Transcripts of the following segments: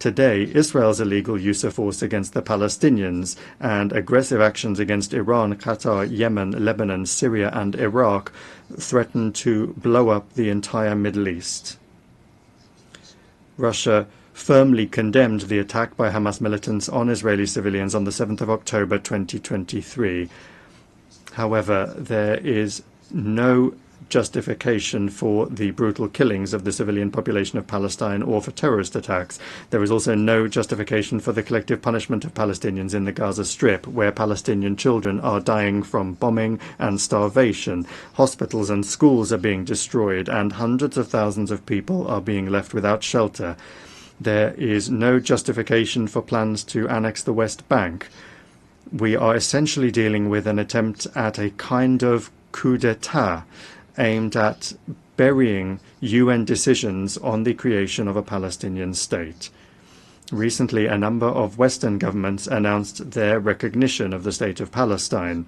Today, Israel's illegal use of force against the Palestinians and aggressive actions against Iran, Qatar, Yemen, Lebanon, Syria, and Iraq threaten to blow up the entire Middle East. Russia firmly condemned the attack by Hamas militants on Israeli civilians on the 7th of October 2023. However, there is no justification for the brutal killings of the civilian population of Palestine or for terrorist attacks. There is also no justification for the collective punishment of Palestinians in the Gaza Strip, where Palestinian children are dying from bombing and starvation. Hospitals and schools are being destroyed, and hundreds of thousands of people are being left without shelter. There is no justification for plans to annex the West Bank. We are essentially dealing with an attempt at a kind of coup d'etat aimed at burying UN decisions on the creation of a Palestinian state. Recently, a number of Western governments announced their recognition of the State of Palestine.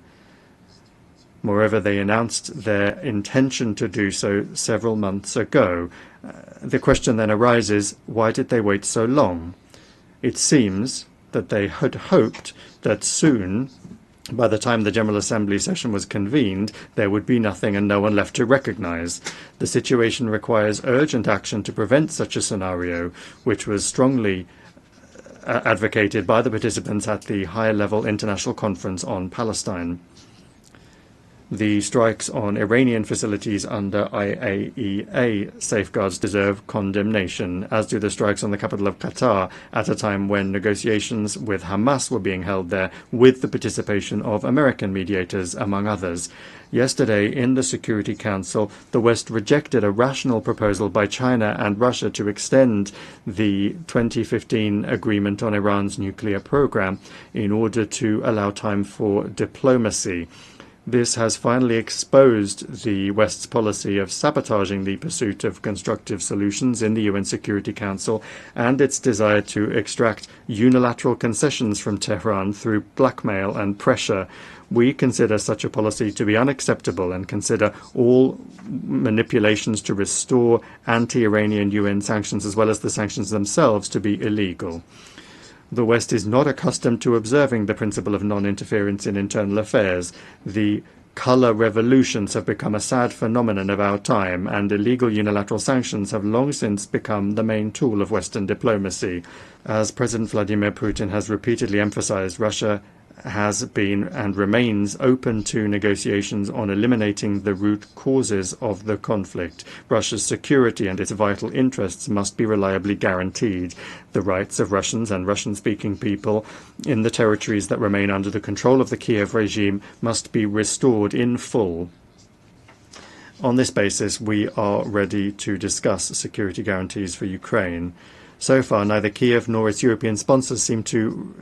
Moreover, they announced their intention to do so several months ago. The question then arises, why did they wait so long? It seems that they had hoped that soon, by the time the General Assembly session was convened, there would be nothing and no one left to recognize. The situation requires urgent action to prevent such a scenario, which was strongly advocated by the participants at the high-level international conference on Palestine. The strikes on Iranian facilities under IAEA safeguards deserve condemnation, as do the strikes on the capital of Qatar at a time when negotiations with Hamas were being held there with the participation of American mediators, among others. Yesterday, in the Security Council, the West rejected a rational proposal by China and Russia to extend the 2015 agreement on Iran's nuclear program in order to allow time for diplomacy. This has finally exposed the West's policy of sabotaging the pursuit of constructive solutions in the UN Security Council and its desire to extract unilateral concessions from Tehran through blackmail and pressure. We consider such a policy to be unacceptable and consider all manipulations to restore anti-Iranian UN sanctions as well as the sanctions themselves to be illegal. The West is not accustomed to observing the principle of non-interference in internal affairs. The color revolutions have become a sad phenomenon of our time, and illegal unilateral sanctions have long since become the main tool of Western diplomacy. As President Vladimir Putin has repeatedly emphasized, Russia has been and remains open to negotiations on eliminating the root causes of the conflict. Russia's security and its vital interests must be reliably guaranteed. The rights of Russians and Russian-speaking people in the territories that remain under the control of the Kyiv regime must be restored in full. On this basis, we are ready to discuss security guarantees for Ukraine. So far, neither Kyiv nor its European sponsors seem to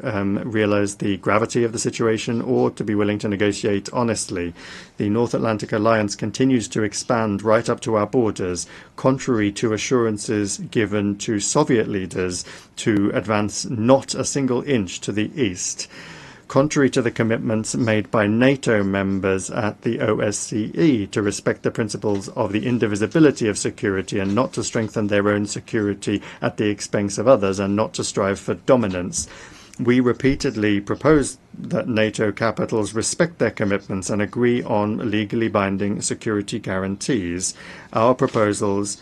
realize the gravity of the situation or to be willing to negotiate honestly. The North Atlantic Alliance continues to expand right up to our borders, contrary to assurances given to Soviet leaders to advance not a single inch to the east. Contrary to the commitments made by NATO members at the OSCE to respect the principles of the indivisibility of security and not to strengthen their own security at the expense of others and not to strive for dominance. We repeatedly propose that NATO capitals respect their commitments and agree on legally binding security guarantees. Our proposals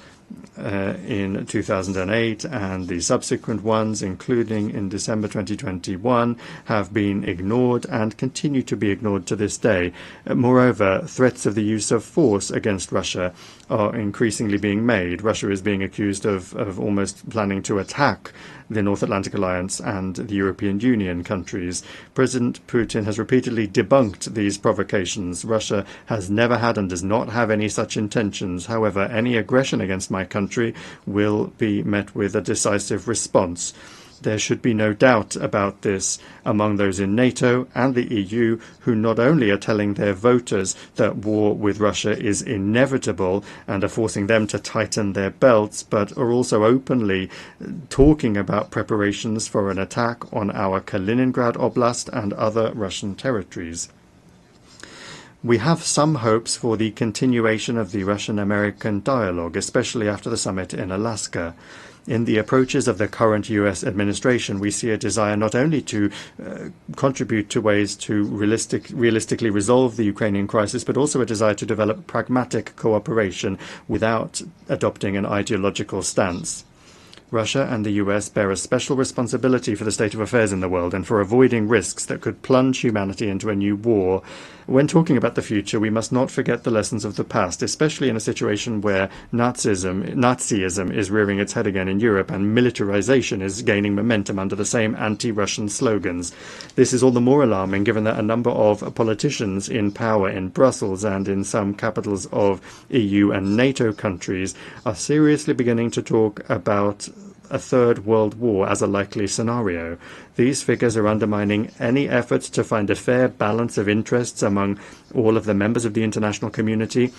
in 2008 and the subsequent ones, including in December 2021, have been ignored and continue to be ignored to this day. Moreover, threats of the use of force against Russia are increasingly being made. Russia is being accused of almost planning to attack the North Atlantic Alliance and the European Union countries. President Putin has repeatedly debunked these provocations. Russia has never had and does not have any such intentions. However, any aggression against my country will be met with a decisive response. There should be no doubt about this among those in NATO and the EU who not only are telling their voters that war with Russia is inevitable and are forcing them to tighten their belts, but are also openly talking about preparations for an attack on our Kaliningrad Oblast and other Russian territories. We have some hopes for the continuation of the Russian-American dialogue, especially after the summit in Alaska. In the approaches of the current US administration, we see a desire not only to contribute to ways to realistically resolve the Ukrainian crisis, but also a desire to develop pragmatic cooperation without adopting an ideological stance. Russia and the US bear a special responsibility for the state of affairs in the world and for avoiding risks that could plunge humanity into a new war. When talking about the future, we must not forget the lessons of the past, especially in a situation where Nazism is rearing its head again in Europe and militarization is gaining momentum under the same anti-Russian slogans. This is all the more alarming given that a number of politicians in power in Brussels and in some capitals of EU and NATO countries are seriously beginning to talk about a third world war as a likely scenario. These figures are undermining any efforts to find a fair balance of interests among all of the members of the international community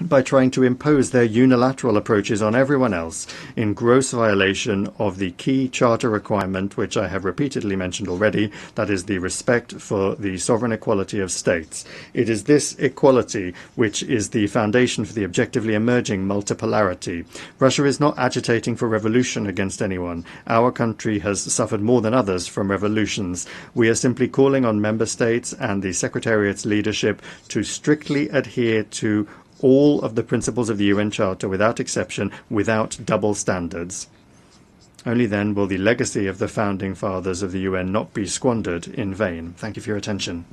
by trying to impose their unilateral approaches on everyone else in gross violation of the key charter requirement, which I have repeatedly mentioned already, that is the respect for the sovereign equality of states. It is this equality which is the foundation for the objectively emerging multipolarity. Russia is not agitating for revolution against anyone. Our country has suffered more than others from revolutions. We are simply calling on member states and the Secretariat's leadership to strictly adhere to all of the principles of the UN Charter without exception, without double standards. Only then will the legacy of the founding fathers of the UN not be squandered in vain. Thank you for your attention.